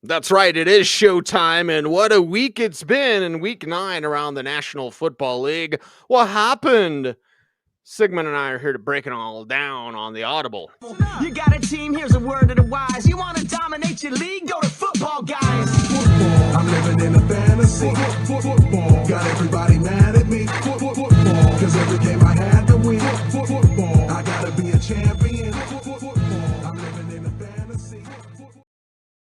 That's right. It is showtime, and what a week it's been in week 9 around the National Football League. What happened? Sigmund and I are here to break it all down on the Audible. You got a team, here's a word to the wise. You want to dominate your league? Go to football, guys. Football, I'm living in a fantasy. Football, got everybody mad at me. Football, cause every game I had to win. Football, I gotta be a champion. Football, I'm living in a fantasy.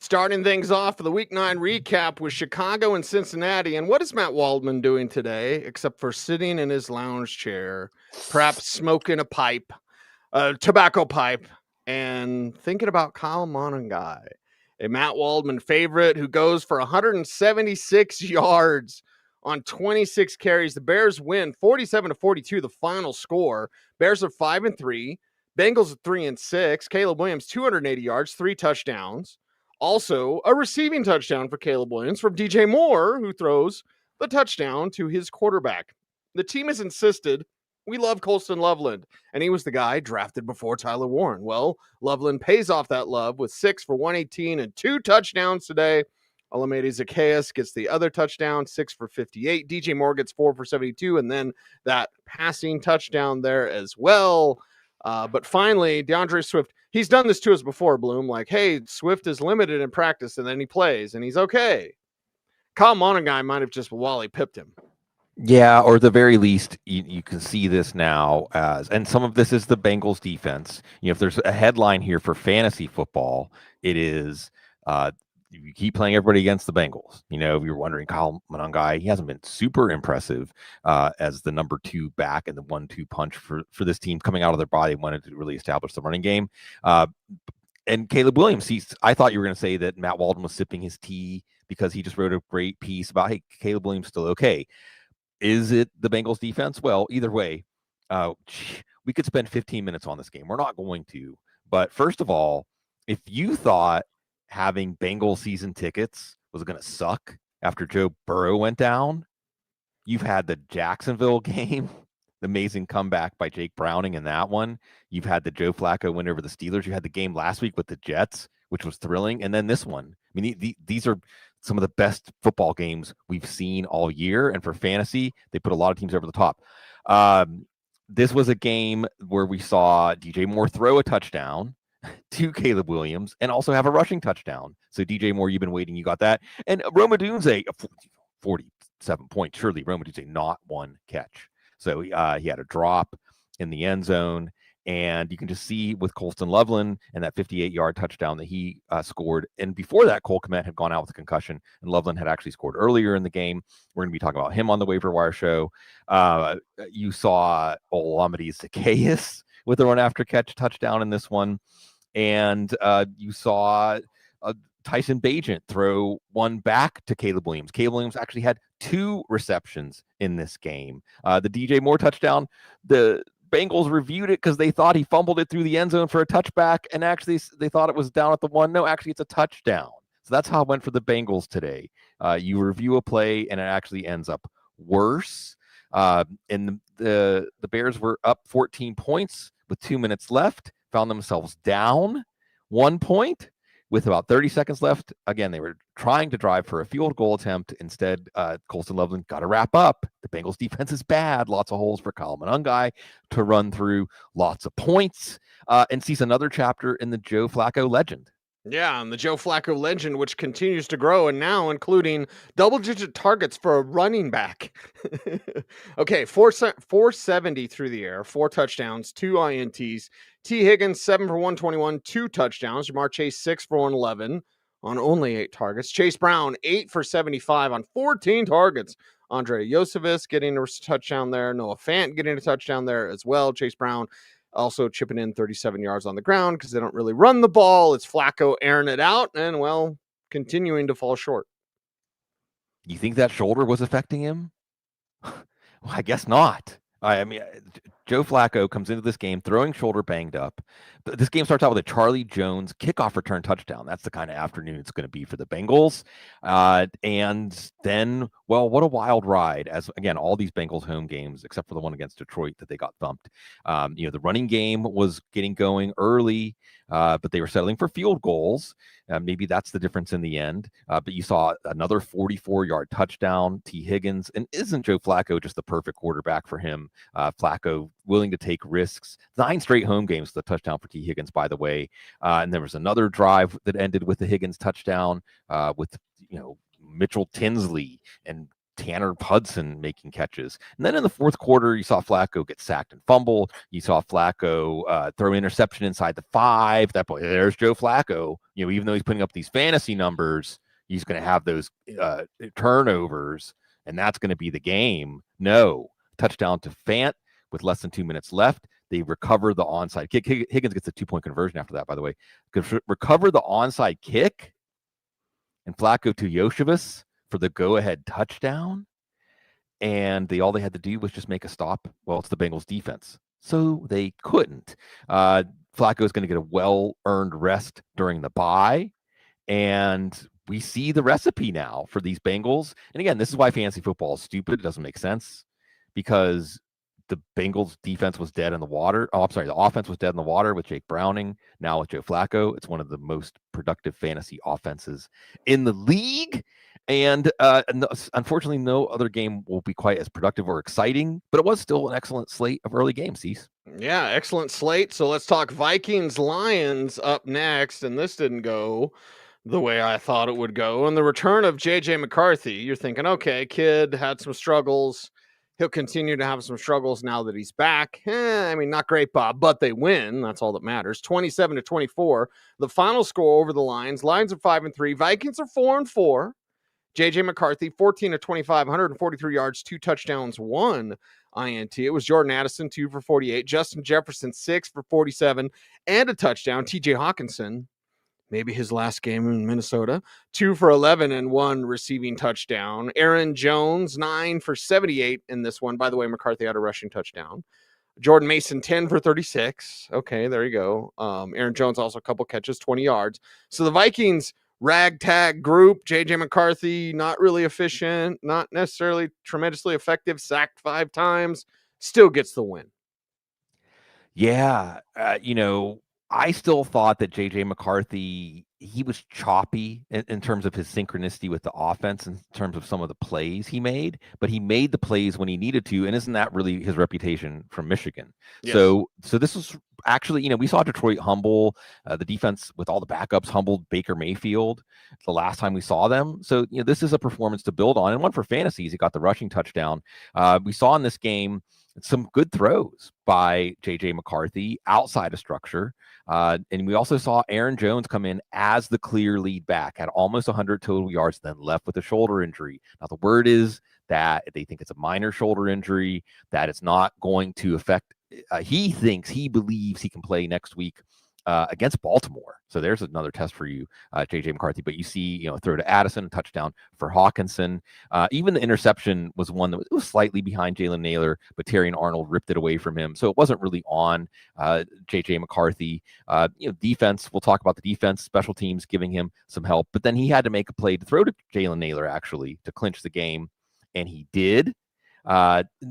Starting things off for the week 9 recap with Chicago and Cincinnati. And what is Matt Waldman doing today except for sitting in his lounge chair, perhaps smoking a tobacco pipe, and thinking about Kyle Monangai, a Matt Waldman favorite who goes for 176 yards on 26 carries. The Bears win 47-42, the final score. Bears are 5-3. Bengals are 3-6. Caleb Williams, 280 yards, 3 touchdowns. Also, a receiving touchdown for Caleb Williams from DJ Moore, who throws the touchdown to his quarterback. The team has insisted we love Colston Loveland, and he was the guy drafted before Tyler Warren. Well, Loveland pays off that love with 6 for 118 and 2 touchdowns today. Alameda Zacchaeus gets the other touchdown, 6 for 58. DJ Moore gets 4 for 72, and then that passing touchdown there as well. But finally, DeAndre Swift, he's done this to us before, Bloom. Like, hey, Swift is limited in practice, and then he plays, and he's okay. Kyle Monangai might have just Wally pipped him. Yeah, or at the very least, you can see this now as, and some of this is the Bengals defense. If there's a headline here for fantasy football, it is you keep playing everybody against the Bengals. If you're wondering, Kyle Monangai, he hasn't been super impressive as the number 2 back and the 1-2 punch for this team coming out of their body, wanted to really establish the running game. And Caleb Williams, I thought you were going to say that Matt Waldman was sipping his tea because he just wrote a great piece about, hey, Caleb Williams still okay. Is it the Bengals defense? Well, either way, we could spend 15 minutes on this game. We're not going to. But first of all, if you thought having Bengals season tickets was going to suck after Joe Burrow went down, you've had the Jacksonville game, the amazing comeback by Jake Browning in that one. You've had the Joe Flacco win over the Steelers. You had the game last week with the Jets, which was thrilling. And then this one. I mean, these are some of the best football games we've seen all year. And for fantasy, they put a lot of teams over the top. This was a game where we saw DJ Moore throw a touchdown to Caleb Williams and also have a rushing touchdown. So DJ Moore, you've been waiting. You got that. And Rome Odunze, 47 points. Surely Rome Odunze, not one catch. So he had a drop in the end zone. And you can just see with Colston Loveland and that 58-yard touchdown that he scored. And before that, Cole Kmet had gone out with a concussion, and Loveland had actually scored earlier in the game. We're going to be talking about him on the waiver wire show. You saw Lammey Zacchaeus with a run after catch touchdown in this one. And you saw Tyson Bagent throw one back to Caleb Williams. Caleb Williams actually had 2 receptions in this game. The DJ Moore touchdown, the Bengals reviewed it because they thought he fumbled it through the end zone for a touchback, and actually they thought it was down at the 1. No, actually it's a touchdown. So that's how it went for the Bengals today. You review a play, and it actually ends up worse. And the Bears were up 14 points with 2 minutes left, found themselves down 1 point with about 30 seconds left. Again, they were trying to drive for a field goal attempt. Instead, Colston Loveland got to wrap up. The Bengals defense is bad. Lots of holes for Kyle Monangai to run through. Lots of points. And sees another chapter in the Joe Flacco legend. Yeah, and the Joe Flacco legend, which continues to grow, and now including double-digit targets for a running back. Okay, 470 through the air, 4 touchdowns, 2 INTs. T. Higgins, 7 for 121, 2 touchdowns. Jamar Chase, 6 for 111 on only 8 targets. Chase Brown, 8 for 75 on 14 targets. Andre Yosevich getting a touchdown there. Noah Fant getting a touchdown there as well. Chase Brown also chipping in 37 yards on the ground because they don't really run the ball. It's Flacco airing it out and, well, continuing to fall short. You think that shoulder was affecting him? Well, I guess not. I mean, Joe Flacco comes into this game throwing shoulder banged up. this game starts out with a Charlie Jones kickoff return touchdown. That's the kind of afternoon it's going to be for the Bengals. And then, well, what a wild ride, as again, all these Bengals home games, except for the one against Detroit that they got thumped. The running game was getting going early, but they were settling for field goals. Maybe that's the difference in the end. But you saw another 44-yard touchdown, T. Higgins. And isn't Joe Flacco just the perfect quarterback for him? Flacco willing to take risks. 9 straight home games with a touchdown for T. Higgins, by the way. And there was another drive that ended with the Higgins touchdown with, Mitchell Tinsley and Tanner Hudson making catches. And then in the fourth quarter, you saw Flacco get sacked and fumble. You saw Flacco throw interception inside the 5. At that point, there's Joe Flacco. Even though he's putting up these fantasy numbers, he's going to have those turnovers, and that's going to be the game. No. Touchdown to Fant with less than 2 minutes left. They recover the onside kick. Higgins gets a 2-point conversion after that, by the way. Recover the onside kick, and Flacco to Yoshevus for the go-ahead touchdown. And all they had to do was just make a stop. Well, it's the Bengals defense, so they couldn't. Flacco is going to get a well-earned rest during the bye, and we see the recipe now for these Bengals. And again, this is why fantasy football is stupid. It doesn't make sense, because the Bengals defense was dead in the water. Oh, I'm sorry. The offense was dead in the water with Jake Browning. Now with Joe Flacco, it's one of the most productive fantasy offenses in the league. And unfortunately, no other game will be quite as productive or exciting, but it was still an excellent slate of early games, Cease. Yeah, excellent slate. So let's talk Vikings-Lions up next. And this didn't go the way I thought it would go. And the return of J.J. McCarthy. You're thinking, okay, kid had some struggles. He'll continue to have some struggles now that he's back. Not great, Bob, but they win. That's all that matters. 27-24. The final score over the Lions. Lions are 5-3. Vikings are 4-4. J.J. McCarthy, 14-25, 143 yards, 2 touchdowns, 1 INT. It was Jordan Addison, 2 for 48. Justin Jefferson, 6 for 47, and a touchdown. T.J. Hawkinson, maybe his last game in Minnesota, 2 for 11 and 1 receiving touchdown. Aaron Jones, 9 for 78 in this one. By the way, McCarthy had a rushing touchdown. Jordan Mason, 10 for 36. Okay, there you go. Aaron Jones also a couple catches, 20 yards. So the Vikings ragtag group, J.J. McCarthy, not really efficient, not necessarily tremendously effective, sacked 5 times, still gets the win. Yeah, I still thought that J.J. McCarthy, he was choppy in terms of his synchronicity with the offense, in terms of some of the plays he made, but he made the plays when he needed to, and isn't that really his reputation from Michigan? Yes. So this was actually, we saw Detroit humble the defense with all the backups, humbled Baker Mayfield the last time we saw them. So, this is a performance to build on, and one for fantasies. He got the rushing touchdown. We saw in this game some good throws by J.J. McCarthy outside of structure. And we also saw Aaron Jones come in as the clear lead back, had almost 100 total yards, then left with a shoulder injury. Now, the word is that they think it's a minor shoulder injury, that it's not going to affect. He believes he can play next week against Baltimore. So there's another test for you, J.J. McCarthy. But you see, throw to Addison, a touchdown for Hawkinson. Even the interception was one that was slightly behind Jalen Naylor, but Terry and Arnold ripped it away from him. So it wasn't really on J.J. McCarthy. Defense, we'll talk about the defense, special teams giving him some help. But then he had to make a play to throw to Jalen Naylor, actually, to clinch the game. And he did.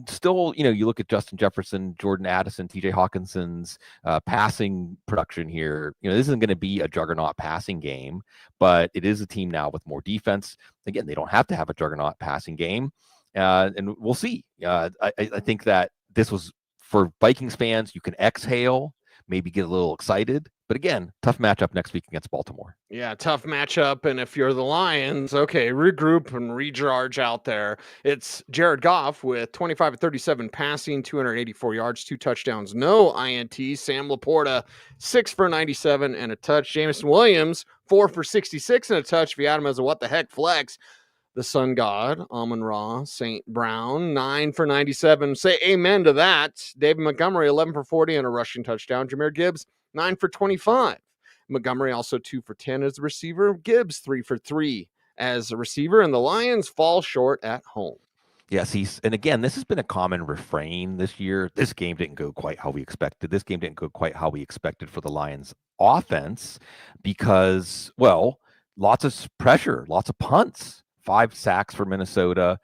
Still, you look at Justin Jefferson, Jordan Addison, TJ Hawkinson's passing production here. This isn't going to be a juggernaut passing game, but it is a team now with more defense. Again, they don't have to have a juggernaut passing game, and we'll see. I think that this was, for Vikings fans, you can exhale, maybe get a little excited. But again, tough matchup next week against Baltimore. Yeah, tough matchup. And if you're the Lions, okay, regroup and recharge out there. It's Jared Goff with 25-37 passing, 284 yards, 2 touchdowns, no INT. Sam Laporta, 6 for 97 and a touch. Jameson Williams, 4 for 66 and a touch. If you had him as a what the heck flex. The Sun God, Amon-Ra, St. Brown, 9 for 97. Say amen to that. David Montgomery, 11 for 40 and a rushing touchdown. Jahmyr Gibbs, 9 for 25. Montgomery also 2 for 10 as a receiver. Gibbs 3 for 3 as a receiver. And the Lions fall short at home. Yes, and again, this has been a common refrain this year. This game didn't go quite how we expected. This game didn't go quite how we expected for the Lions offense because, well, lots of pressure, lots of punts. 5 sacks for Minnesota.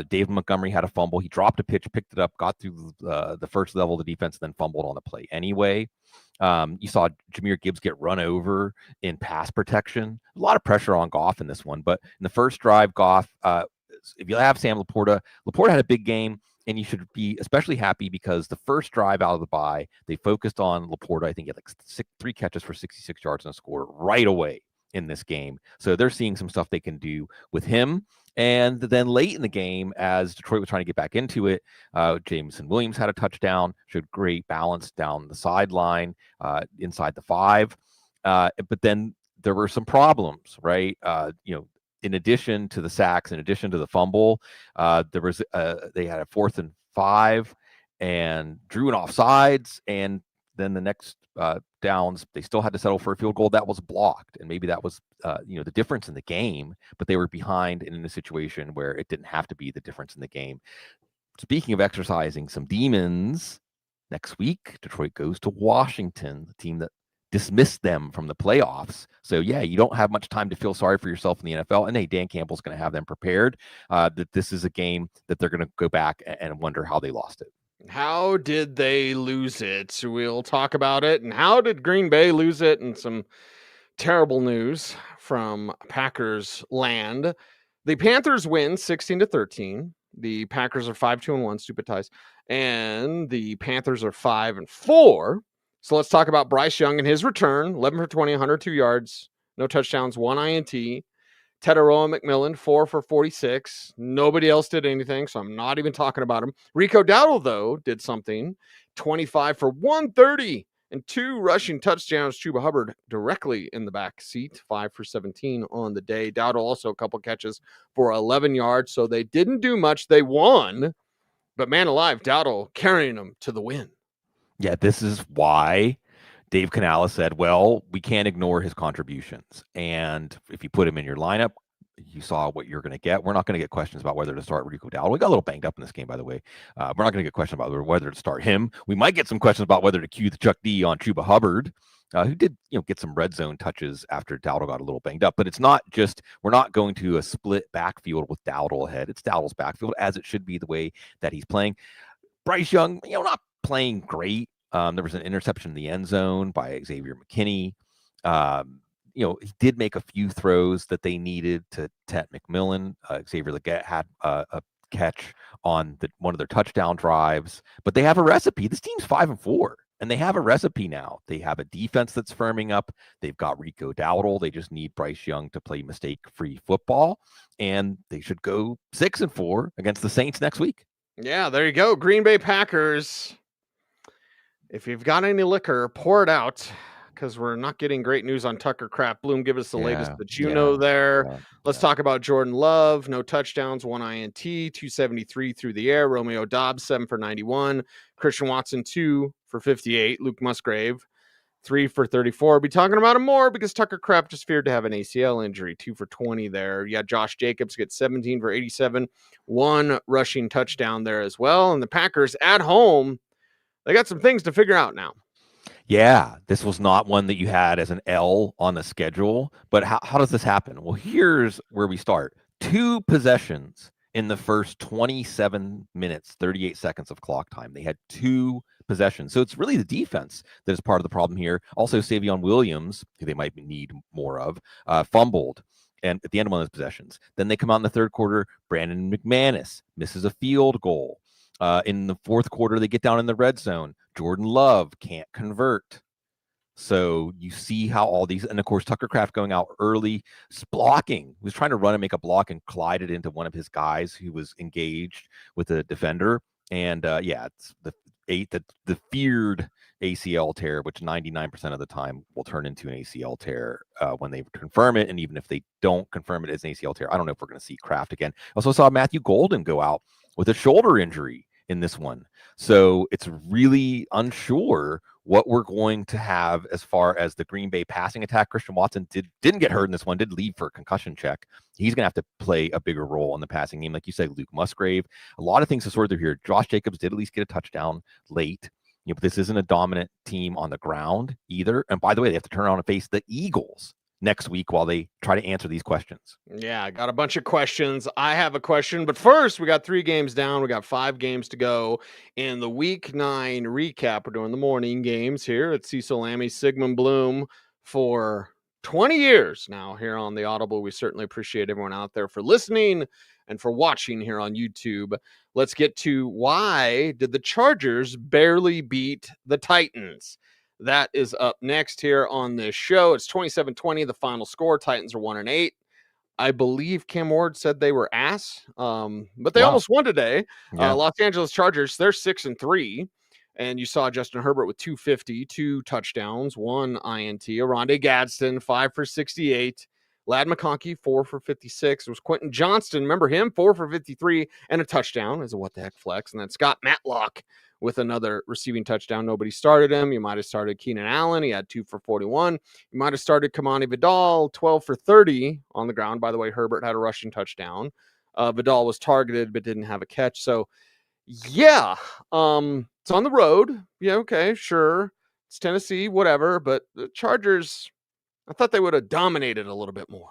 Dave Montgomery had a fumble. He dropped a pitch, picked it up, got through the first level of the defense, then fumbled on the play anyway. You saw Jahmyr Gibbs get run over in pass protection. A lot of pressure on Goff in this one, but in the first drive, Goff, if you have Sam Laporta had a big game, and you should be especially happy because the first drive out of the bye, they focused on Laporta. I think he had like 3 catches for 66 yards and a score right away in this game. So they're seeing some stuff they can do with him. And then late in the game, as Detroit was trying to get back into it, Jameson Williams had a touchdown, showed great balance down the sideline, inside the 5. But then there were some problems, right? In addition to the sacks, in addition to the fumble, there was they had a 4th and 5 and drew an offsides, and then the next downs they still had to settle for a field goal that was blocked, and maybe that was the difference in the game. But they were behind and in a situation where it didn't have to be the difference in the game. Speaking of exercising some demons, next week Detroit goes to Washington, the team that dismissed them from the playoffs. So yeah, you don't have much time to feel sorry for yourself in the NFL. And hey, Dan Campbell's going to have them prepared that this is a game that they're going to go back and wonder how they lost it. How did they lose it? We'll talk about it. And how did Green Bay lose it? And some terrible news from Packers land. The Panthers win 16-13. The Packers are 5-2-1, stupid ties. And the Panthers are 5-4. So let's talk about Bryce Young and his return. 11 for 20, 102 yards, no touchdowns, 1 INT. Teteroa McMillan, 4 for 46. Nobody else did anything, so I'm not even talking about him. Rico Dowdle, though, did something. 25 for 130 and 2 rushing touchdowns. Chuba Hubbard directly in the back seat, 5 for 17 on the day. Dowdle also a couple catches for 11 yards, so they didn't do much. They won, but man alive, Dowdle carrying them to the win. Yeah, this is why Dave Canales said, well, we can't ignore his contributions. And if you put him in your lineup, you saw what you're going to get. We're not going to get questions about whether to start Rico Dowdle. We got a little banged up in this game, by the way. We're not going to get questions about whether to start him. We might get some questions about whether to cue the Chuck D on Chuba Hubbard, who did get some red zone touches after Dowdle got a little banged up. But it's not just, we're not going to a split backfield with Dowdle ahead. It's Dowdle's backfield, as it should be the way that he's playing. Bryce Young, not playing great. There was an interception in the end zone by Xavier McKinney. He did make a few throws that they needed to Tet McMillan. Xavier Legette had a catch on one of their touchdown drives. But they have a recipe. This team's 5-4, and they have a recipe now. They have a defense that's firming up. They've got Rico Dowdle. They just need Bryce Young to play mistake-free football, and they should go 6-4 against the Saints next week. Yeah, there you go. Green Bay Packers. If you've got any liquor, pour it out, because we're not getting great news on Tucker Kraft. Bloom, give us the latest that you know there. Let's talk about Jordan Love. No touchdowns, 1 INT, 273 through the air. Romeo Dobbs, 7 for 91. Christian Watson, 2 for 58. Luke Musgrave, 3 for 34. We'll be talking about him more because Tucker Kraft just feared to have an ACL injury, 2 for 20 there. Yeah, Josh Jacobs gets 17 for 87. 1 rushing touchdown there as well. And the Packers at home, they got some things to figure out now. Yeah, this was not one that you had as an L on the schedule. But how does this happen? Well, here's where we start. 2 possessions in the first 27 minutes, 38 seconds of clock time. They had 2 possessions. So it's really the defense that is part of the problem here. Also, Savion Williams, who they might need more of, fumbled. And at the end of one of those possessions. Then they come out in the third quarter. Brandon McManus misses a field goal. In the fourth quarter, they get down in the red zone. Jordan Love can't convert. So you see how all these, and of course, Tucker Kraft going out early, blocking. He was trying to run and make a block and collided into one of his guys who was engaged with a defender. And it's the feared ACL tear, which 99% of the time will turn into an ACL tear when they confirm it. And even if they don't confirm it as an ACL tear, I don't know if we're going to see Kraft again. Also saw Matthew Golden go out with a shoulder injury in this one. So it's really unsure what we're going to have as far as the Green Bay passing attack. Christian Watson didn't get hurt in this one, did leave for a concussion check. He's going to have to play a bigger role in the passing game. Like you said, Luke Musgrave, a lot of things to sort through here. Josh Jacobs did at least get a touchdown late. But this isn't a dominant team on the ground either. And by the way, they have to turn around and face the Eagles next week while they try to answer these questions. Yeah, I got a bunch of questions. I have a question, but first we got 3 games down. We got 5 games to go in the week 9 recap. We're doing the morning games here at Cecil, Lammey, Sigmund Bloom for 20 years now here on the Audible. We certainly appreciate everyone out there for listening and for watching here on YouTube. Let's get to why did the Chargers barely beat the Titans? That is up next here on this show. It's 27-20, the final score. Titans are 1-8. I believe Cam Ward said they were ass, but they almost won today. Yeah. Los Angeles Chargers, they're 6-3. And you saw Justin Herbert with 250, 2 touchdowns, 1 INT. Oronde Gadsden, 5 for 68. Ladd McConkey, 4 for 56. It was Quentin Johnston, remember him, 4 for 53 and a touchdown as a what the heck flex. And then Scott Matlock with another receiving touchdown. Nobody started him. You might have started Keenan Allen. He had 2 for 41. You might have started Kamani Vidal, 12 for 30 on the ground. By the way, Herbert had a rushing touchdown. Vidal was targeted but didn't have a catch. So, yeah, it's on the road. Yeah, okay, sure. It's Tennessee, whatever. But the Chargers, I thought they would have dominated a little bit more.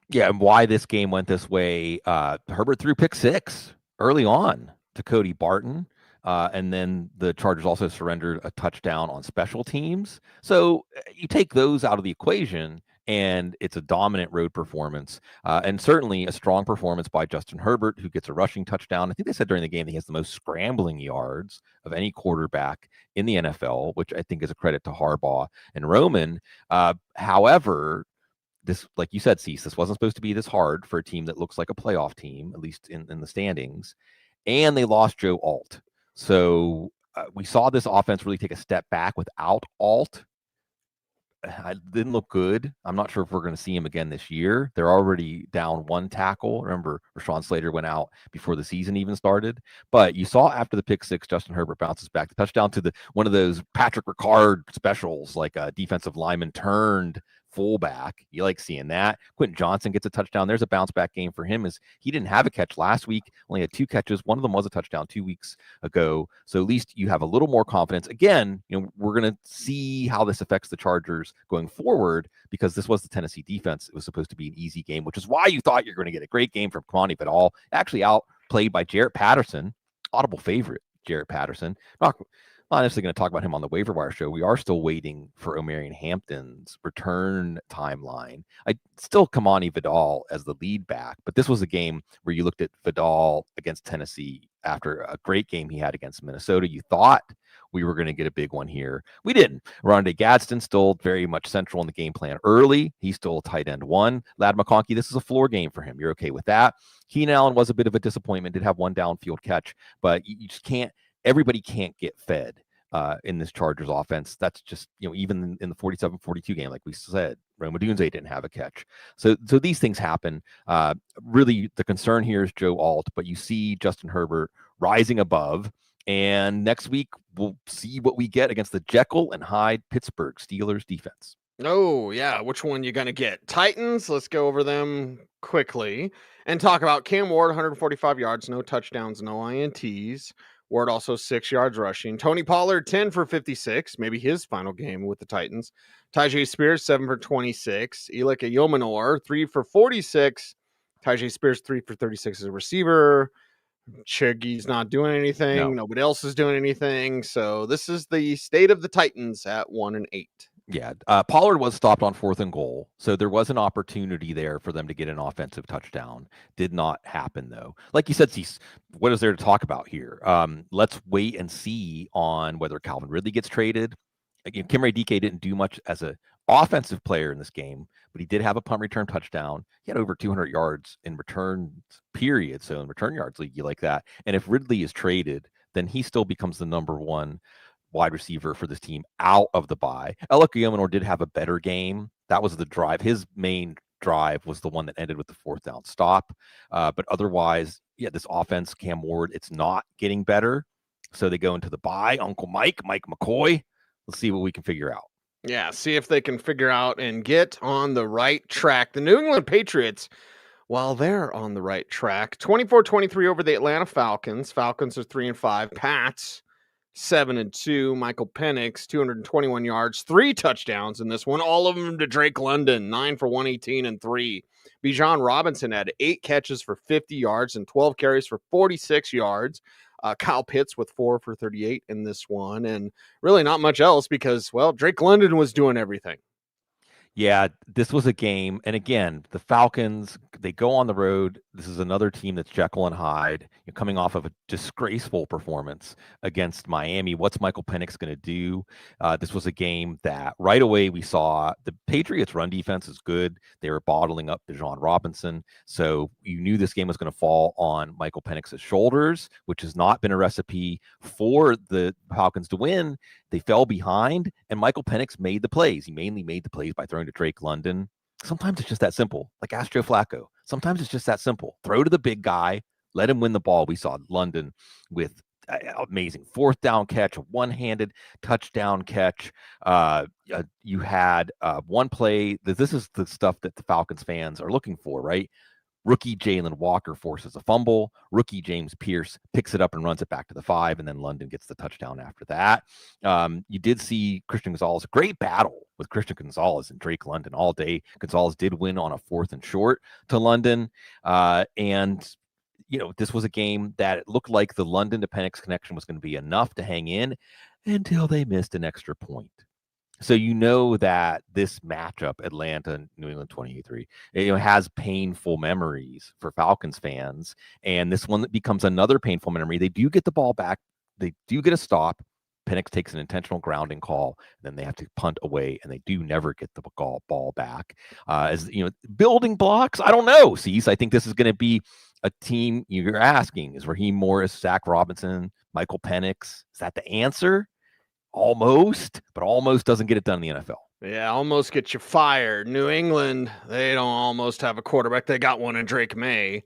Yeah, and why this game went this way, Herbert threw pick 6 early on to Cody Barton. And then the Chargers also surrendered a touchdown on special teams. So you take those out of the equation, and it's a dominant road performance. And certainly a strong performance by Justin Herbert, who gets a rushing touchdown. I think they said during the game that he has the most scrambling yards of any quarterback in the NFL, which I think is a credit to Harbaugh and Roman. However, this, like you said, Cease, this wasn't supposed to be this hard for a team that looks like a playoff team, at least in the standings. And they lost Joe Alt. So we saw this offense really take a step back without Alt. It didn't look good. I'm not sure if we're going to see him again this year. They're already down 1 tackle. Remember, Rashawn Slater went out before the season even started. But you saw after the pick 6, Justin Herbert bounces back. The touchdown to one of those Patrick Ricard specials, like a defensive lineman turned fullback. You like seeing that. Quentin Johnson gets a touchdown. There's a bounce back game for him, as he didn't have a catch last week, only had 2 catches. One of them was a touchdown 2 weeks ago. So at least you have a little more confidence. Again, we're going to see how this affects the Chargers going forward, because this was the Tennessee defense. It was supposed to be an easy game, which is why you thought you're going to get a great game from Kamani Vidal, actually outplayed by Jarrett Patterson, audible favorite Jarrett Patterson. Not necessarily going to talk about him on the waiver wire show. We are still waiting for Omarion Hampton's return timeline. I still Kamani Vidal as the lead back, but this was a game where you looked at Vidal against Tennessee after a great game he had against Minnesota. You thought we were going to get a big one here. We didn't. Oronde Gadsden still very much central in the game plan early. He's still tight end 1. Ladd McConkey, this is a floor game for him. You're okay with that. Keenan Allen was a bit of a disappointment, did have 1 downfield catch, but you just can't. Everybody can't get fed in this Chargers offense. That's just, even in the 47-42 game, like we said, Rome Odunze didn't have a catch. So these things happen. Really, the concern here is Joe Alt, but you see Justin Herbert rising above. And next week, we'll see what we get against the Jekyll and Hyde Pittsburgh Steelers defense. Oh, yeah. Which one you going to get? Titans, let's go over them quickly and talk about Cam Ward, 145 yards, no touchdowns, no INTs. Ward also 6 yards rushing. Tony Pollard, 10 for 56, maybe his final game with the Titans. Tyjae Spears, 7 for 26. Elika Yomenor, 3 for 46. Tyjae Spears, 3 for 36 as a receiver. Chiggy's not doing anything. No. Nobody else is doing anything. So this is the state of the Titans at 1-8. Yeah, Pollard was stopped on 4th and goal, so there was an opportunity there for them to get an offensive touchdown. Did not happen, though. Like you said, Cease, what is there to talk about here? Let's wait and see on whether Calvin Ridley gets traded. Again, Kimray DK didn't do much as an offensive player in this game, but he did have a punt return touchdown. He had over 200 yards in returns, period. So in return yards league, you like that. And if Ridley is traded, then he still becomes the number 1 wide receiver for this team out of the bye. Elika Yomenor did have a better game. That was the drive. His main drive was the one that ended with the 4th down stop. But otherwise, yeah, this offense, Cam Ward, it's not getting better. So they go into the bye. Uncle Mike McCoy, Let's see what we can figure out. Yeah, see if they can figure out and get on the right track. The New England Patriots, while they're on the right track, 24-23 over the Atlanta Falcons. Falcons are 3-5. Pats 7-2. Michael Penix, 221 yards, 3 touchdowns in this one. All of them to Drake London, 9 for 118 and 3. Bijan Robinson had 8 catches for 50 yards and 12 carries for 46 yards. Kyle Pitts with 4 for 38 in this one. And really not much else because, well, Drake London was doing everything. Yeah, this was a game. And again, the Falcons, they go on the road. This is another team that's Jekyll and Hyde. You're coming off of a disgraceful performance against Miami. What's Michael Penix going to do? This was a game that right away we saw the Patriots' run defense is good. They were bottling up Bijan Robinson. So you knew this game was going to fall on Michael Penix's shoulders, which has not been a recipe for the Falcons to win. They fell behind, and Michael Penix made the plays. He mainly made the plays by throwing to Drake London. Sometimes it's just that simple, like ask Joe Flacco. Sometimes it's just that simple. Throw to the big guy, let him win the ball. We saw London with amazing 4th down catch, a one-handed touchdown catch. You had one play. This is the stuff that the Falcons fans are looking for, right? Rookie Jalen Walker forces a fumble. Rookie James Pierce picks it up and runs it back to the 5, and then London gets the touchdown after that. You did see Christian Gonzalez, a great battle with Christian Gonzalez and Drake London all day. Gonzalez did win on a 4th and short to London. And, this was a game that it looked like the London to Penix connection was going to be enough to hang in until they missed an extra point. So that this matchup, Atlanta and New England 28-3, has painful memories for Falcons fans. And this one becomes another painful memory. They do get the ball back. They do get a stop. Penix takes an intentional grounding call. Then they have to punt away, and they do never get the ball back. Building blocks, I don't know, Cecil. I think this is going to be a team you're asking. Is Raheem Morris, Zach Robinson, Michael Penix? Is that the answer? Almost, but almost doesn't get it done in the NFL. Yeah, almost get you fired. New England, they don't almost have a quarterback. They got one in Drake May.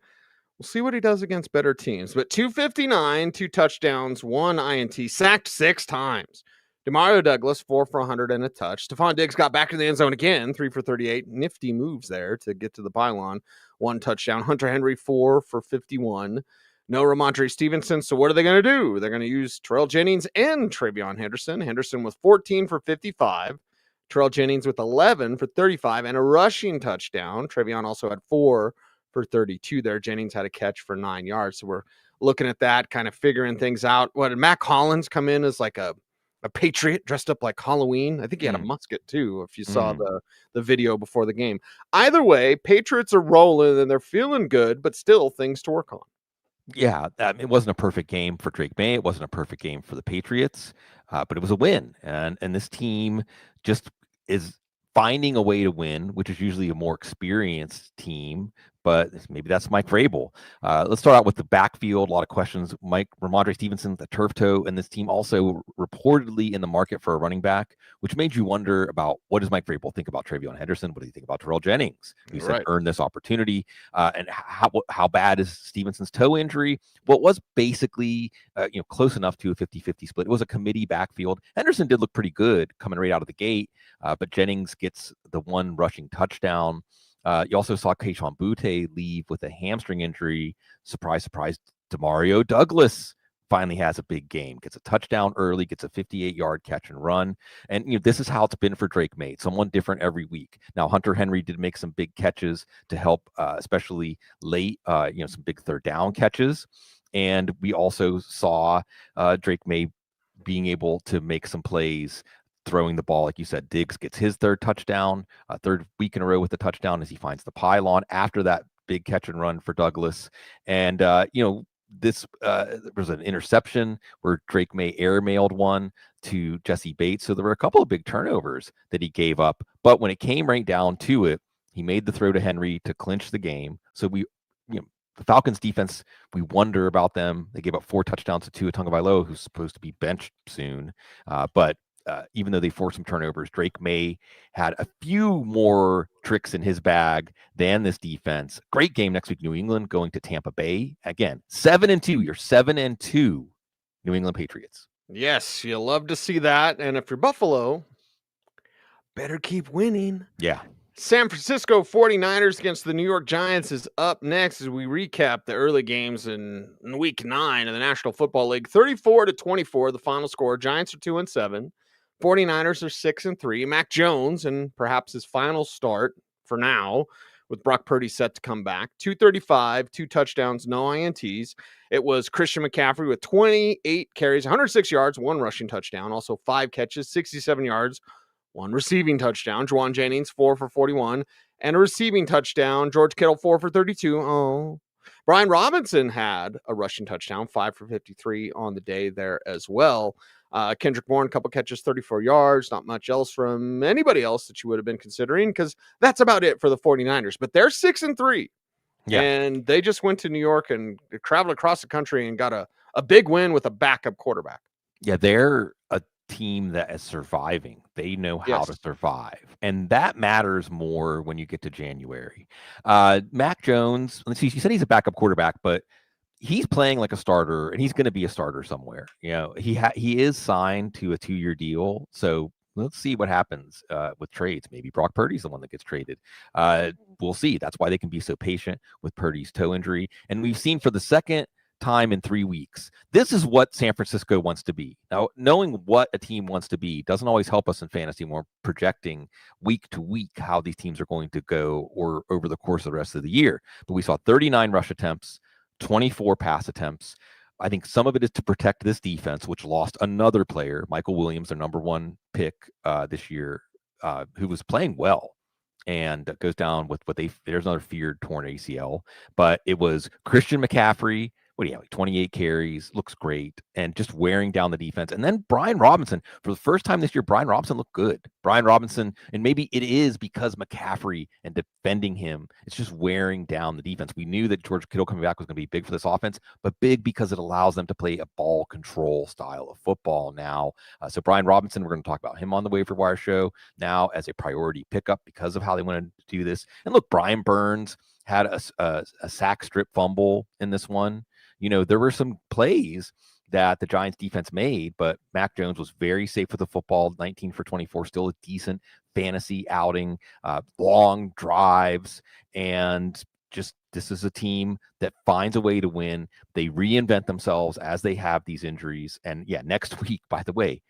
We'll see what he does against better teams. But 259, 2 touchdowns, 1 INT, sacked 6 times. Demario Douglas, 4 for 100 and a touch. Stephon Diggs got back in the end zone again, 3 for 38. Nifty moves there to get to the pylon. 1 touchdown. Hunter Henry, 4 for 51. No Ramondre Stevenson, so what are they going to do? They're going to use Terrell Jennings and Travion Henderson. Henderson with 14 for 55. Terrell Jennings with 11 for 35 and a rushing touchdown. Travion also had 4 for 32 there. Jennings had a catch for 9 yards. So we're looking at that, kind of figuring things out. What did Mac Hollins come in as like a Patriot dressed up like Halloween? I think he had a musket too, if you saw the video before the game. Either way, Patriots are rolling and they're feeling good, but still things to work on. Yeah, it wasn't a perfect game for Drake May. It wasn't a perfect game for the Patriots, but it was a win. And this team just is finding a way to win, which is usually a more experienced team. But maybe that's Mike Vrabel. Let's start out with the backfield. A lot of questions. Ramondre Stevenson, the turf toe, and this team also reportedly in the market for a running back, which made you wonder about what does Mike Vrabel think about Travion Henderson? What do you think about Terrell Jennings, who said earned this opportunity? And how bad is Stevenson's toe injury? Well, it was basically close enough to a 50-50 split. It was a committee backfield. Henderson did look pretty good coming right out of the gate, but Jennings gets the 1 rushing touchdown. You also saw Kayshon Boutte leave with a hamstring injury. Surprise, surprise, Demario Douglas finally has a big game, gets a touchdown early, gets a 58-yard catch and run. And, this is how it's been for Drake May, someone different every week. Now, Hunter Henry did make some big catches to help, especially late, some big 3rd down catches. And we also saw Drake May being able to make some plays throwing the ball. Like you said, Diggs gets his 3rd touchdown, 3rd week in a row with a touchdown as he finds the pylon after that big catch and run for Douglas. And, this there was an interception where Drake May airmailed one to Jesse Bates. So there were a couple of big turnovers that he gave up. But when it came right down to it, he made the throw to Henry to clinch the game. So the Falcons defense, we wonder about them. They gave up 4 touchdowns to Tua Tagovailoa, who's supposed to be benched soon. But even though they forced some turnovers, Drake May had a few more tricks in his bag than this defense. Great game next week, New England going to Tampa Bay. Again, 7-2. You're 7-2, New England Patriots. Yes, you love to see that. And if you're Buffalo, better keep winning. Yeah. San Francisco 49ers against the New York Giants is up next as we recap the early games in week 9 of the National Football League. 34-24, the final score. Giants are 2-7. 49ers are 6-3. Mac Jones, and perhaps his final start for now, with Brock Purdy set to come back. 235, 2 touchdowns, no INTs. It was Christian McCaffrey with 28 carries, 106 yards, 1 rushing touchdown, also 5 catches, 67 yards, 1 receiving touchdown. Juwan Jennings, 4 for 41. And a receiving touchdown. George Kittle, 4 for 32. Oh. Brian Robinson had a rushing touchdown, 5 for 53 on the day there as well. Kendrick Bourne, a couple catches, 34 yards. Not much else from anybody else that you would have been considering, because that's about it for the 49ers. But they're 6-3. Yeah. And they just went to New York and traveled across the country and got a big win with a backup quarterback. Yeah, they're a team that is surviving. They know how to survive. And that matters more when you get to January. Mac Jones, let's see, you said he's a backup quarterback, but he's playing like a starter, and he's going to be a starter somewhere. You know, he is signed to a 2-year deal. So let's see what happens with trades. Maybe Brock Purdy's the one that gets traded. We'll see. That's why they can be so patient with Purdy's toe injury. And we've seen for the second time in 3 weeks, this is what San Francisco wants to be. Now, knowing what a team wants to be doesn't always help us in fantasy when we're projecting week to week how these teams are going to go or over the course of the rest of the year. But we saw 39 rush attempts, 24 pass attempts. I think some of it is to protect this defense, which lost another player, Michael Williams, their number 1 pick this year, who was playing well, and goes down with there's another feared torn ACL. But it was Christian McCaffrey. What do you have? Like 28 carries, looks great, and just wearing down the defense. And then Brian Robinson, for the first time this year, Brian Robinson looked good. Brian Robinson, and maybe it is because McCaffrey and defending him, it's just wearing down the defense. We knew that George Kittle coming back was going to be big for this offense, but big because it allows them to play a ball control style of football now. So Brian Robinson, we're going to talk about him on the waiver wire show now as a priority pickup because of how they wanted to do this. And look, Brian Burns had a sack strip fumble in this one. You know, there were some plays that the Giants defense made, but Mac Jones was very safe with the football, 19 for 24, still a decent fantasy outing, long drives, and just this is a team that finds a way to win. They reinvent themselves as they have these injuries. And yeah, next week, by the way,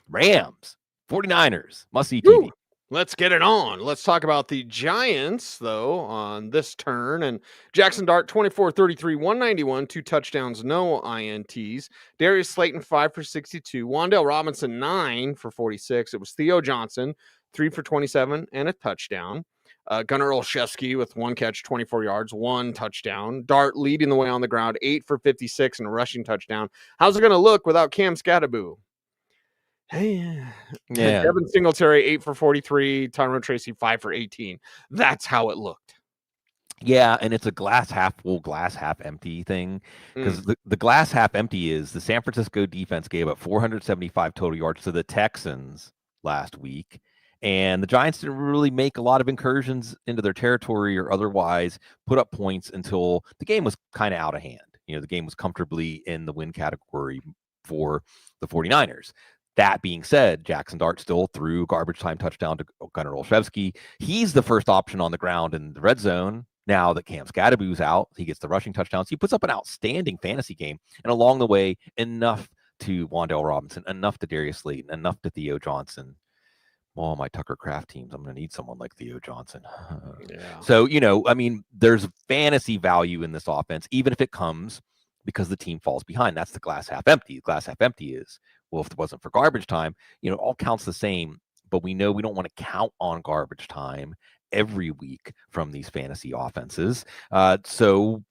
Rams, 49ers, must-see TV. Let's get it on. Let's talk about the Giants, though, on this turn. And Jackson Dart, 24-33, 191, 2 touchdowns, no INTs. Darius Slayton, 5 for 62. Wan'Dale Robinson, 9 for 46. It was Theo Johnson, 3 for 27, and a touchdown. Gunnar Olszewski with 1 catch, 24 yards, 1 touchdown. Dart leading the way on the ground, 8 for 56, and a rushing touchdown. How's it going to look without Cam Scatteraboo? Hey, Yeah. Devin Singletary, 8 for 43. Tyrone Tracy, 5 for 18. That's how it looked. Yeah, and it's a glass half full, glass half empty thing, because the glass half empty is the San Francisco defense gave up 475 total yards to the Texans last week, and the Giants didn't really make a lot of incursions into their territory or otherwise put up points until the game was kind of out of hand. You know, the game was comfortably in the win category for the 49ers. That being said, Jackson Dart still threw garbage time touchdown to Gunnar Olszewski. He's the first option on the ground in the red zone. Now that Cam Scatteraboo's out, he gets the rushing touchdowns. He puts up an outstanding fantasy game. And along the way, enough to Wan'Dale Robinson, enough to Darius Slayton, enough to Theo Johnson. All my Tucker Kraft teams, I'm going to need someone like Theo Johnson. Yeah. So, you know, I mean, there's fantasy value in this offense, even if it comes because the team falls behind. That's the glass half empty. The glass half empty is, well, if it wasn't for garbage time, you know, it all counts the same, but we know we don't want to count on garbage time every week from these fantasy offenses. So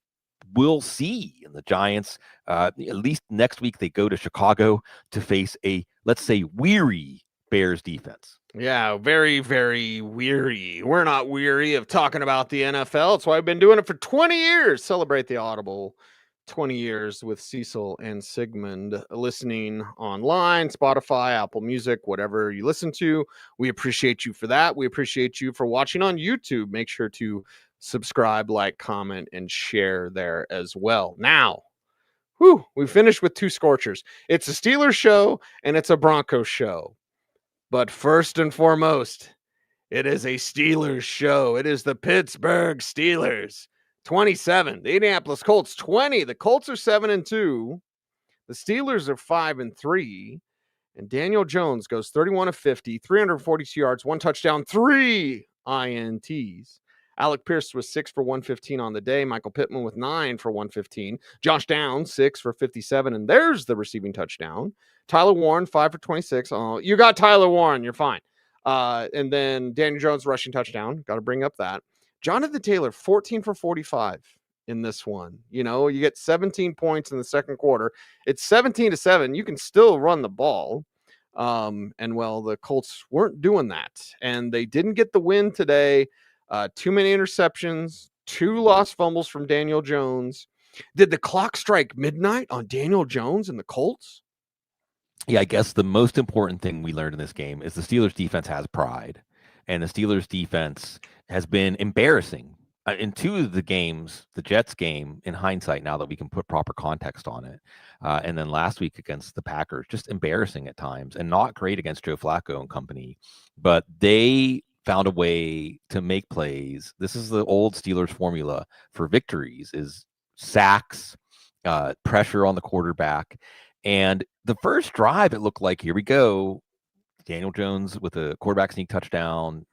we'll see. And the Giants, at least next week, they go to Chicago to face a, let's say, weary Bears defense. Yeah, very, very weary. We're not weary of talking about the NFL. That's why I've been doing it for 20 years. Celebrate the Audible 20 years with Cecil and Sigmund, listening online, Spotify, Apple Music, whatever you listen to. We appreciate you for that. We appreciate you for watching on YouTube. Make sure to subscribe, like, comment, and share there as well. Now, Whew, we finished with 2 scorchers. It's a Steelers show and it's a Broncos show. But first and foremost, it is a Steelers show. It is the Pittsburgh Steelers 27, the Indianapolis Colts 20. The Colts are 7-2. The Steelers are 5-3. And Daniel Jones goes 31 of 50, 342 yards, 1 touchdown, 3 INTs. Alec Pierce was 6 for 115 on the day. Michael Pittman with 9 for 115. Josh Downs, 6 for 57. And there's the receiving touchdown. Tyler Warren, 5 for 26. Oh, you got Tyler Warren. You're fine. And then Daniel Jones rushing touchdown. Got to bring up that. Jonathan Taylor, 14 for 45 in this one. You know, you get 17 points in the second quarter. It's 17-7. You can still run the ball. And well, the Colts weren't doing that. And they didn't get the win today. Too many interceptions, 2 lost fumbles from Daniel Jones. Did the clock strike midnight on Daniel Jones and the Colts? Yeah, I guess the most important thing we learned in this game is the Steelers defense has pride, and the Steelers defense has been embarrassing. In 2 of the games, the Jets game, in hindsight, now that we can put proper context on it, and then last week against the Packers, just embarrassing at times and not great against Joe Flacco and company, but they found a way to make plays. This is the old Steelers formula for victories: is sacks, pressure on the quarterback. And the first drive, it looked like, here we go, Daniel Jones with a quarterback sneak touchdown.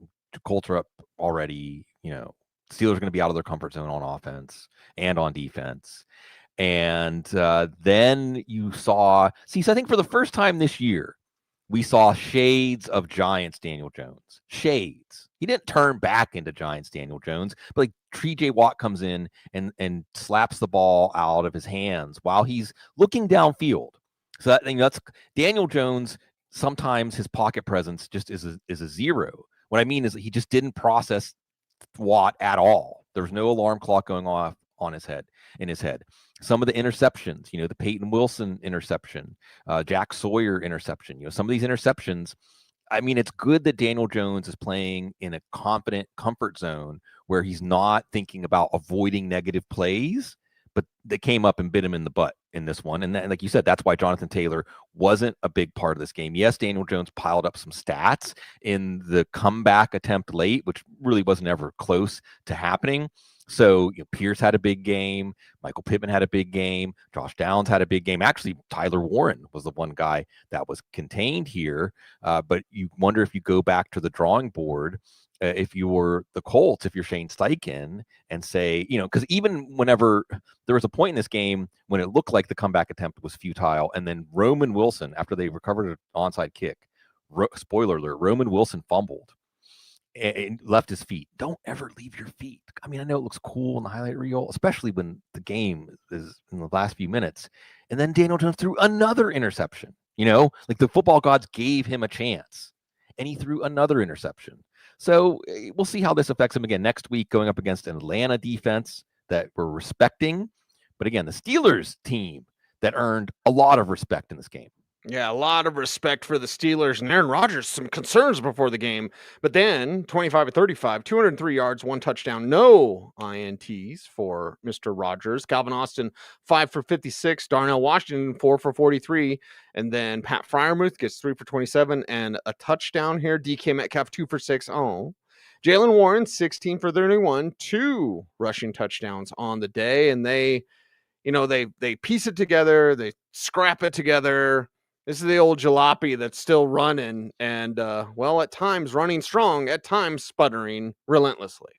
Colts are up already. You know, Steelers are going to be out of their comfort zone on offense and on defense. And then you saw, so I think for the first time this year, we saw shades of Giants Daniel Jones. Shades. He didn't turn back into Giants Daniel Jones, but like TJ Watt comes in and slaps the ball out of his hands while he's looking downfield. So that's Daniel Jones. Sometimes his pocket presence just is a zero. What I mean is that he just didn't process Watt at all. There was no alarm clock going off in his head. Some of the interceptions, the Peyton Wilson interception, Jack Sawyer interception, some of these interceptions, I mean, it's good that Daniel Jones is playing in a confident comfort zone where he's not thinking about avoiding negative plays, but they came up and bit him in the butt in this one. And like you said, that's why Jonathan Taylor wasn't a big part of this game. Yes, Daniel Jones piled up some stats in the comeback attempt late, which really wasn't ever close to happening. So Pierce had a big game. Michael Pittman had a big game. Josh Downs had a big game. Actually, Tyler Warren was the one guy that was contained here. But you wonder if you go back to the drawing board, if you're the Colts, if you're Shane Steichen, and say, because even whenever there was a point in this game when it looked like the comeback attempt was futile, and then Roman Wilson, after they recovered an onside kick, spoiler alert, Roman Wilson fumbled and left his feet. Don't ever leave your feet. I mean, I know it looks cool in the highlight reel, especially when the game is in the last few minutes. And then Daniel Jones threw another interception. Like the football gods gave him a chance, and he threw another interception. So we'll see how this affects him again next week, going up against an Atlanta defense that we're respecting. But again, the Steelers team that earned a lot of respect in this game. Yeah, a lot of respect for the Steelers and Aaron Rodgers. Some concerns before the game, but then 25-35, 203 yards, 1 touchdown, no INTs for Mr. Rodgers. Calvin Austin, 5 for 56. Darnell Washington, 4 for 43. And then Pat Freiermuth gets 3 for 27 and a touchdown here. DK Metcalf, 2 for 6. Oh, Jalen Warren, 16 for 31, 2 rushing touchdowns on the day. And they piece it together. They scrap it together. This is the old jalopy that's still running and, at times running strong, at times sputtering relentlessly.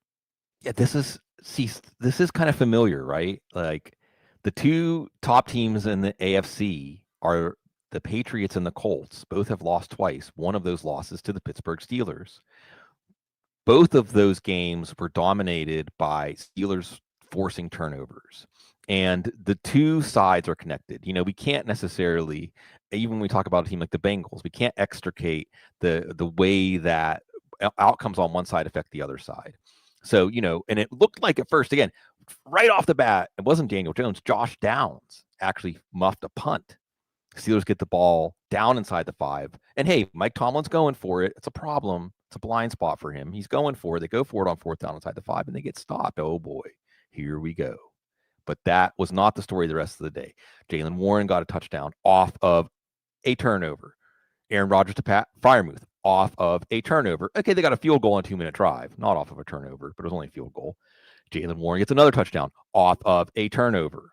Yeah, this is kind of familiar, right? Like the 2 top teams in the AFC are the Patriots and the Colts. Both have lost twice. One of those losses to the Pittsburgh Steelers. Both of those games were dominated by Steelers forcing turnovers. And the 2 sides are connected. We can't necessarily, even when we talk about a team like the Bengals, we can't extricate the way that outcomes on one side affect the other side. So, and it looked like at first, again, right off the bat, it wasn't Daniel Jones. Josh Downs actually muffed a punt. Steelers get the ball down inside the 5. And hey, Mike Tomlin's going for it. It's a problem. It's a blind spot for him. He's going for it. They go for it on 4th down inside the 5, and they get stopped. Oh, boy. Here we go. But that was not the story the rest of the day. Jaylen Warren got a touchdown off of a turnover. Aaron Rodgers to Pat Freiermuth off of a turnover. Okay, they got a field goal on a 2-minute drive, not off of a turnover, but it was only a field goal. Jaylen Warren gets another touchdown off of a turnover.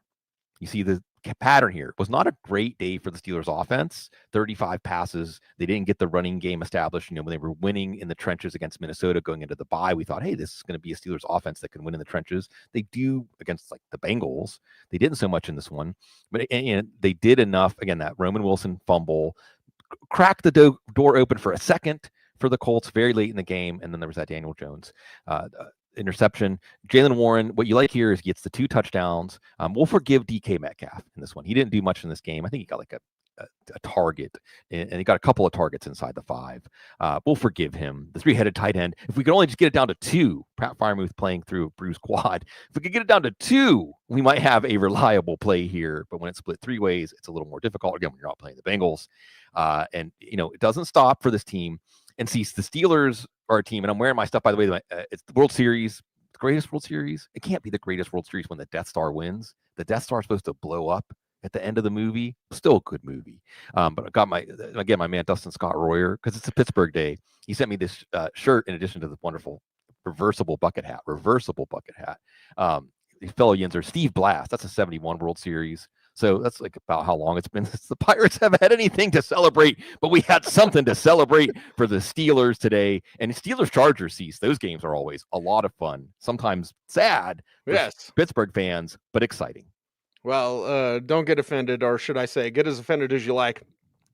You see the pattern here. It was not a great day for the Steelers offense. 35 passes. They didn't get the running game established. When they were winning in the trenches against Minnesota going into the bye, we thought, hey, this is going to be a Steelers offense that can win in the trenches. They do against like the Bengals. They didn't so much in this one, but they did enough. Again, that Roman Wilson fumble cracked the door open for a second for the Colts very late in the game. And then there was that Daniel Jones interception. Jaylen Warren, what you like here is he gets the 2 touchdowns. We'll forgive DK Metcalf in this one. He didn't do much in this game. I think he got like a target, and he got a couple of targets inside the 5. We'll forgive him. The 3-headed tight end. If we could only just get it down to 2, Pat Freiermuth playing through a bruised quad. If we could get it down to 2, we might have a reliable play here. But when it's split 3 ways, it's a little more difficult. Again, when you're not playing the Bengals, and it doesn't stop for this team. And see, the Steelers are a team, and I'm wearing my stuff, by the way. It's the World Series, the greatest World Series. It can't be the greatest World Series when the Death Star wins. The Death Star is supposed to blow up at the end of the movie. Still a good movie. But I got my man Dustin Scott Royer, because it's a Pittsburgh day. He sent me this shirt in addition to the wonderful reversible bucket hat. Fellow Yinzer, Steve Blast. That's a 71 World Series. So that's like about how long it's been since the Pirates have had anything to celebrate, but we had something to celebrate for the Steelers today. And Steelers-Chargers seats, those games are always a lot of fun, sometimes sad for Pittsburgh fans, but exciting. Well, don't get offended, or should I say, get as offended as you like.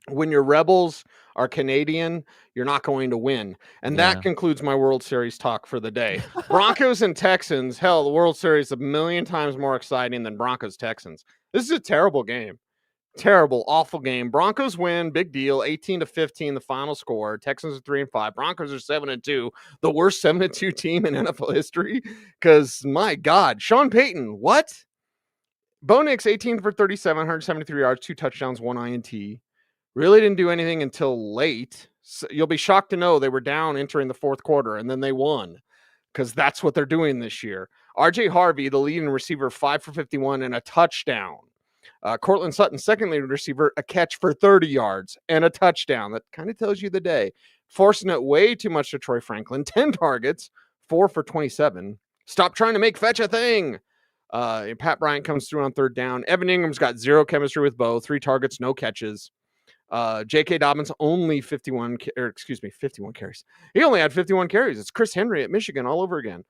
When your Rebels are Canadian, you're not going to win. And that concludes my World Series talk for the day. Broncos and Texans, hell, the World Series is a million times more exciting than Broncos-Texans. This is a terrible game. Terrible, awful game. Broncos win, big deal, 18-15, the final score. Texans are 3-5. Broncos are 7-2, the worst 7-2 team in NFL history. Because, my God, Sean Payton, what? Bo Nix, 18 for 37, 173 yards, 2 touchdowns, 1 INT. Really didn't do anything until late. So you'll be shocked to know they were down entering the 4th quarter, and then they won, because that's what they're doing this year. RJ Harvey, the leading receiver, 5 for 51 and a touchdown. Cortland Sutton, second leading receiver, a catch for 30 yards and a touchdown. That kind of tells you the day. Forcing it way too much to Troy Franklin. 10 targets, 4 for 27. Stop trying to make fetch a thing. Pat Bryant comes through on 3rd down. Evan Ingram's got 0 chemistry with Bo. 3 targets, no catches. J.K. Dobbins only 51 carries. He only had 51 carries. It's Chris Henry at Michigan all over again.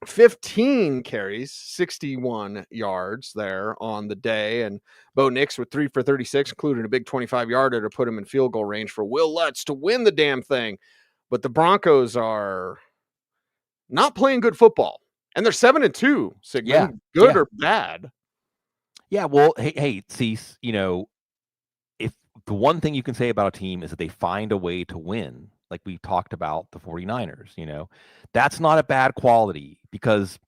15 carries, 61 yards there on the day. And Bo Nix with 3 for 36, including a big 25-yarder to put him in field goal range for Will Lutz to win the damn thing. But the Broncos are not playing good football. And they're 7-2, Sigmund. Good or bad? Yeah, well, hey, Cease, if the one thing you can say about a team is that they find a way to win, like we talked about the 49ers, that's not a bad quality, because,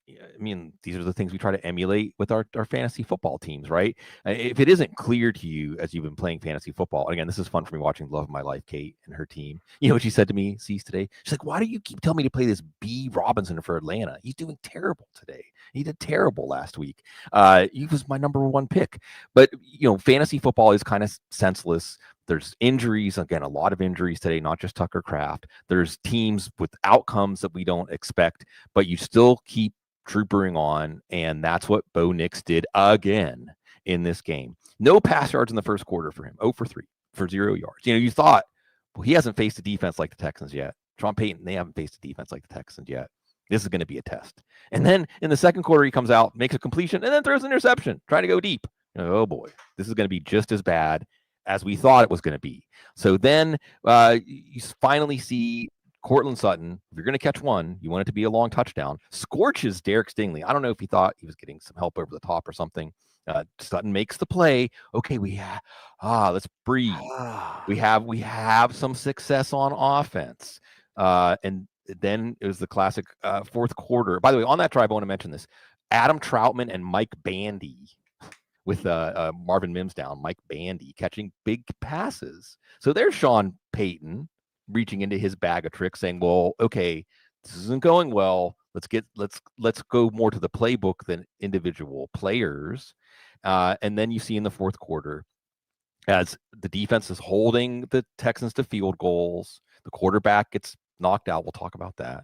these are the things we try to emulate with our fantasy football teams, right? If it isn't clear to you as you've been playing fantasy football, and again, this is fun for me watching Love of My Life, Kate and her team. You know what she said to me, Cease, today? She's like, why do you keep telling me to play this B. Robinson for Atlanta? He's doing terrible today. He did terrible last week. He was my number 1 pick. But, fantasy football is kind of senseless. There's injuries, again, a lot of injuries today, not just Tucker Kraft. There's teams with outcomes that we don't expect, but you still keep troopering on, and that's what Bo Nix did again in this game. No pass yards in the first quarter for him, 0 for 3 for 0 yards. You thought, well, he hasn't faced a defense like the Texans yet. Sean Payton, they haven't faced a defense like the Texans yet. This is going to be a test. And then in the second quarter, he comes out, makes a completion, and then throws an interception, trying to go deep. Oh, boy, this is going to be just as bad as we thought it was going to be. So then you finally see Cortland Sutton. If you're going to catch one, you want it to be a long touchdown. Scorches Derek Stingley. I don't know if he thought he was getting some help over the top or something. Sutton makes the play. Okay, let's breathe. We have some success on offense. And then it was the classic 4th quarter. By the way, on that drive, I want to mention this. Adam Troutman and Mike Bandy with Marvin Mims down, Mike Bandy catching big passes. So there's Sean Payton reaching into his bag of tricks saying, well, okay, this isn't going well. Let's go more to the playbook than individual players. And then you see in the fourth quarter, as the defense is holding the Texans to field goals, the quarterback gets knocked out. We'll talk about that.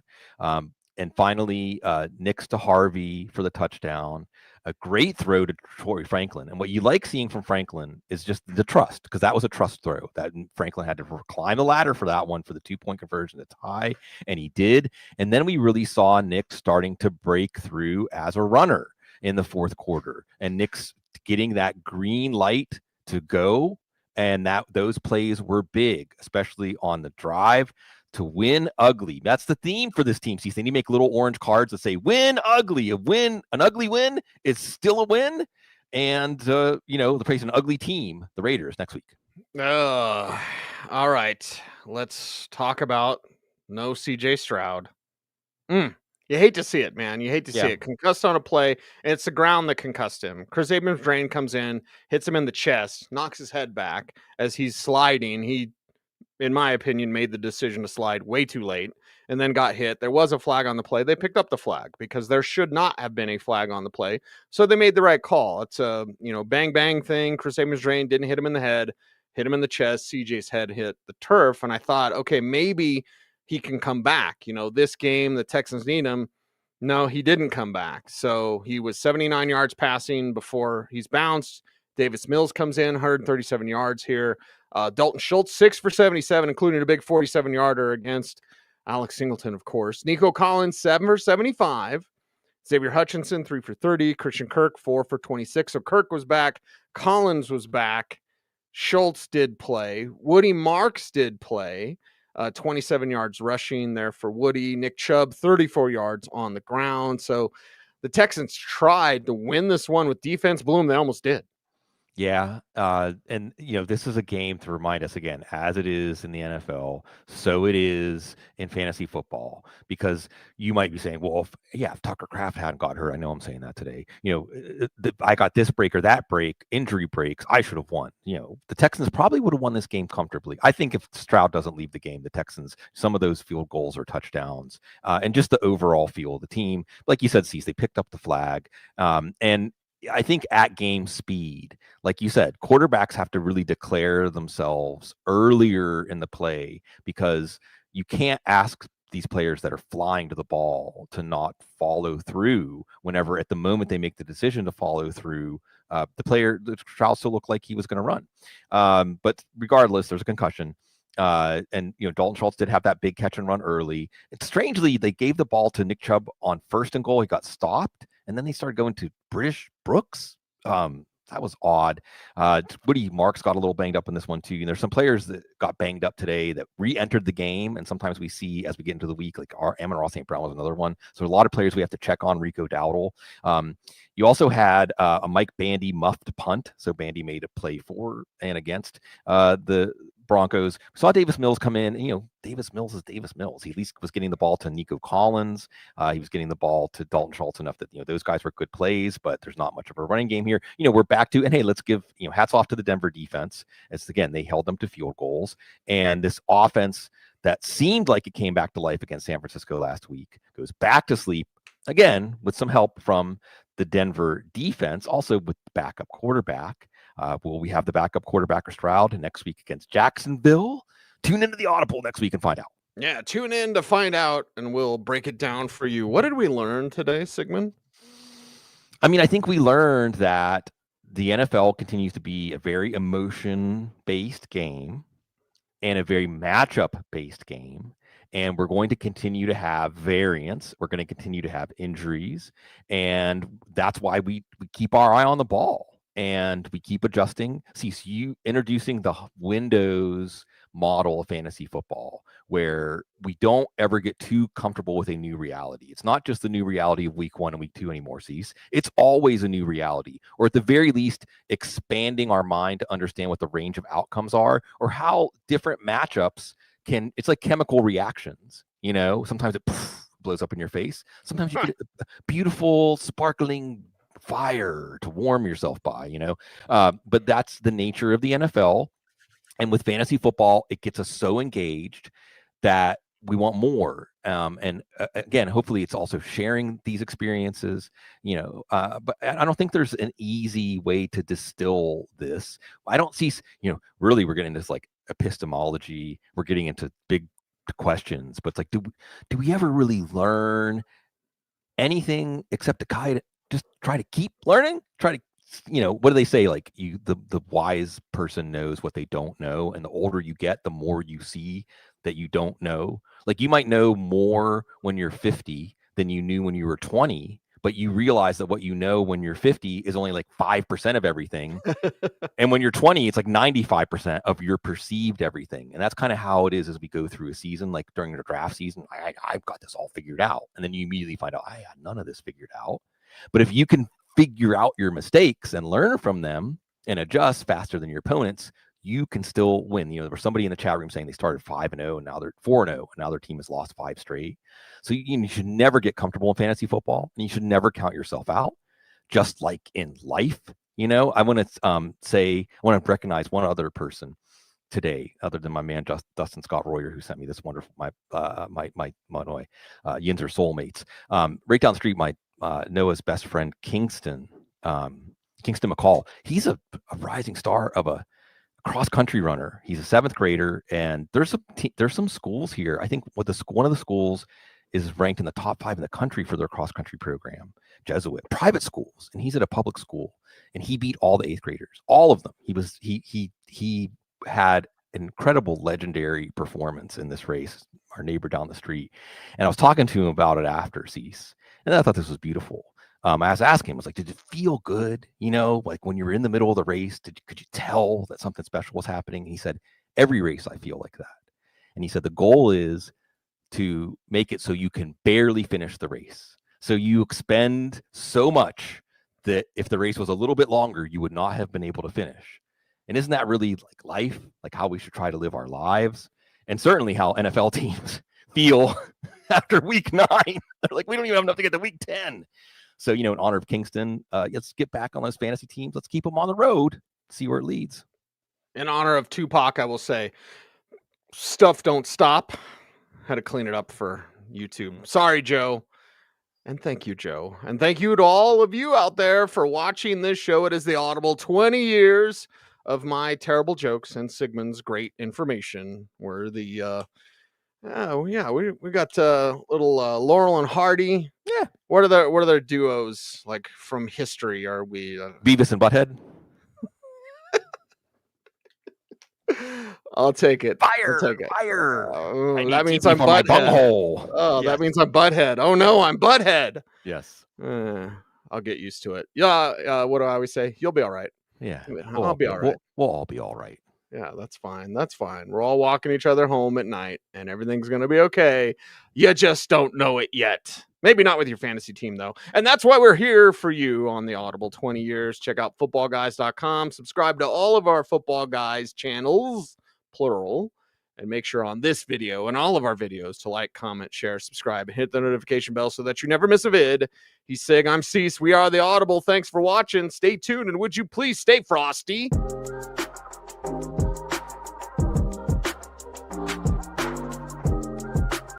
And finally, Nix to Harvey for the touchdown. A great throw to Troy Franklin. And what you like seeing from Franklin is just the trust, because that was a trust throw. That Franklin had to climb the ladder for that one, for the 2-point conversion to tie, and he did. And then we really saw Nix starting to break through as a runner in the fourth quarter, and Nix getting that green light to go, and that those plays were big, especially on the drive to win ugly. That's the theme for this team. See, they need to make little orange cards that say "win ugly." An ugly win is still a win, and they're facing an ugly team, the Raiders, next week. All right, let's talk about no CJ Stroud. You hate to see it, man. You hate to see it. Concussed on a play, and it's the ground that concussed him. Chris Abrams' drain comes in, hits him in the chest, knocks his head back as he's sliding. He, in my opinion, made the decision to slide way too late and then got hit. There was a flag on the play. They picked up the flag because there should not have been a flag on the play. So they made the right call. It's a bang bang thing. Chris Abrams' drain didn't hit him in the head, hit him in the chest. CJ's head hit the turf, and I thought, okay, maybe he can come back. This game, the Texans need him. No, he didn't come back. So he was 79 yards passing before he's bounced. Davis Mills comes in, 137 yards here. Dalton Schultz, 6 for 77, including a big 47-yarder against Alex Singleton, of course. Nico Collins, 7 for 75. Xavier Hutchinson, 3 for 30. Christian Kirk, 4 for 26. So Kirk was back. Collins was back. Schultz did play. Woody Marks did play. 27 yards rushing there for Woody. Nick Chubb, 34 yards on the ground. So the Texans tried to win this one with defense. Bloom, they almost did. Yeah. And, this is a game to remind us again, as it is in the NFL, so it is in fantasy football, because you might be saying, well, if Tucker Kraft hadn't got hurt, I know I'm saying that today, I got this break or that break, injury breaks, I should have won. The Texans probably would have won this game comfortably. I think if Stroud doesn't leave the game, the Texans, some of those field goals or touchdowns, and just the overall feel of the team, like you said, Cecil, they picked up the flag. And I think at game speed, like you said, quarterbacks have to really declare themselves earlier in the play, because you can't ask these players that are flying to the ball to not follow through whenever at the moment they make the decision to follow through. The trial still looked like he was going to run. But regardless, there's a concussion. And Dalton Schultz did have that big catch and run early. And strangely, they gave the ball to Nick Chubb on 1st and goal. He got stopped, and then they started going to Brooks. That was odd. Woody Marks got a little banged up in this one too. And there's some players that got banged up today that re-entered the game. And sometimes we see as we get into the week, like Amon-Ra St. Brown was another one. So a lot of players we have to check on. Rico Dowdle. You also had a Mike Bandy muffed punt. So Bandy made a play for and against the Broncos. We saw Davis Mills come in. Davis Mills is Davis Mills. He at least was getting the ball to Nico Collins. He was getting the ball to Dalton Schultz enough that those guys were good plays, but there's not much of a running game here. We're back to, and hey, let's give hats off to the Denver defense. As again, they held them to field goals, and this offense that seemed like it came back to life against San Francisco last week goes back to sleep again with some help from the Denver defense, also with the backup quarterback. Will we have the backup quarterback or Stroud next week against Jacksonville? Tune into the Audible next week and find out. Yeah, tune in to find out, and we'll break it down for you. What did we learn today, Sigmund? I think we learned that the NFL continues to be a very emotion-based game and a very matchup-based game. And we're going to continue to have variance. We're going to continue to have injuries. And that's why we keep our eye on the ball. And we keep adjusting. See, you introducing the Windows model of fantasy football, where we don't ever get too comfortable with a new reality. It's not just the new reality of week 1 and week 2 anymore, Cease. It's always a new reality, or at the very least, expanding our mind to understand what the range of outcomes are, or how different matchups it's like chemical reactions. Sometimes it blows up in your face. Sometimes you get a beautiful, sparkling fire to warm yourself by, but that's the nature of the NFL. And with fantasy football, it gets us so engaged that we want more. And again, hopefully it's also sharing these experiences, but I don't think there's an easy way to distill this. I don't see, really we're getting into this like epistemology. We're getting into big questions, but it's like, do we ever really learn anything except to just try to keep learning? Try to, what do they say? Like the wise person knows what they don't know. And the older you get, the more you see that you don't know. Like you might know more when you're 50 than you knew when you were 20, but you realize that what you know when you're 50 is only like 5% of everything. And when you're 20, it's like 95% of your perceived everything. And that's kind of how it is as we go through a season. Like during the draft season, I've got this all figured out. And then you immediately find out, I had none of this figured out. But if you can figure out your mistakes and learn from them and adjust faster than your opponents, you can still win. There was somebody in the chat room saying they started 5-0 and now they're 4-0 and now their team has lost 5 straight. So you should never get comfortable in fantasy football, and you should never count yourself out. Just like in life, I want to recognize one other person today, other than my man Dustin Scott Royer, who sent me this wonderful my Yinzer soulmates. Right down the street, my Noah's best friend Kingston McCall. He's a rising star of a cross-country runner. He's a 7th grader, and there's some schools here. I think one of the schools is ranked in the top 5 in the country for their cross-country program. Jesuit private schools, and he's at a public school, and he beat all the 8th graders, all of them. He had an incredible legendary performance in this race, our neighbor down the street. And I was talking to him about it after Cease, and I thought this was beautiful. I was asking him, I was like, did it feel good? Like when you were in the middle of the race, could you tell that something special was happening? And he said, every race I feel like that. And he said, the goal is to make it so you can barely finish the race. So you expend so much that if the race was a little bit longer, you would not have been able to finish. And isn't that really like life, like how we should try to live our lives? And certainly how NFL teams feel after week 9. They're like, we don't even have enough to get to week 10. So, in honor of Kingston, let's get back on those fantasy teams. Let's keep them on the road, see where it leads. In honor of Tupac, I will say, stuff don't stop. Had to clean it up for YouTube. Sorry, Joe. And thank you, Joe. And thank you to all of you out there for watching this show. It is the Audible 20 years of my terrible jokes and Sigmund's great information. We're the, we got little Laurel and Hardy. Yeah. What are their duos like from history? Are we Beavis and Butthead? I'll take it. Fire! I'll take it. Fire! That means I'm Butthead. Oh, yes. That means I'm Butthead. Oh no, I'm Butthead. Yes. I'll get used to it. Yeah. What do I always say? You'll be all right. Yeah. I'll be all right. We'll all be all right. Yeah, that's fine. That's fine. We're all walking each other home at night, and everything's going to be okay. You just don't know it yet. Maybe not with your fantasy team, though. And that's why we're here for you on the Audible 20 years. Check out footballguys.com. Subscribe to all of our Football Guys channels, plural. And make sure on this video and all of our videos to like, comment, share, subscribe, and hit the notification bell so that you never miss a vid. He's Sig. I'm Cease. We are the Audible. Thanks for watching. Stay tuned. And would you please stay frosty?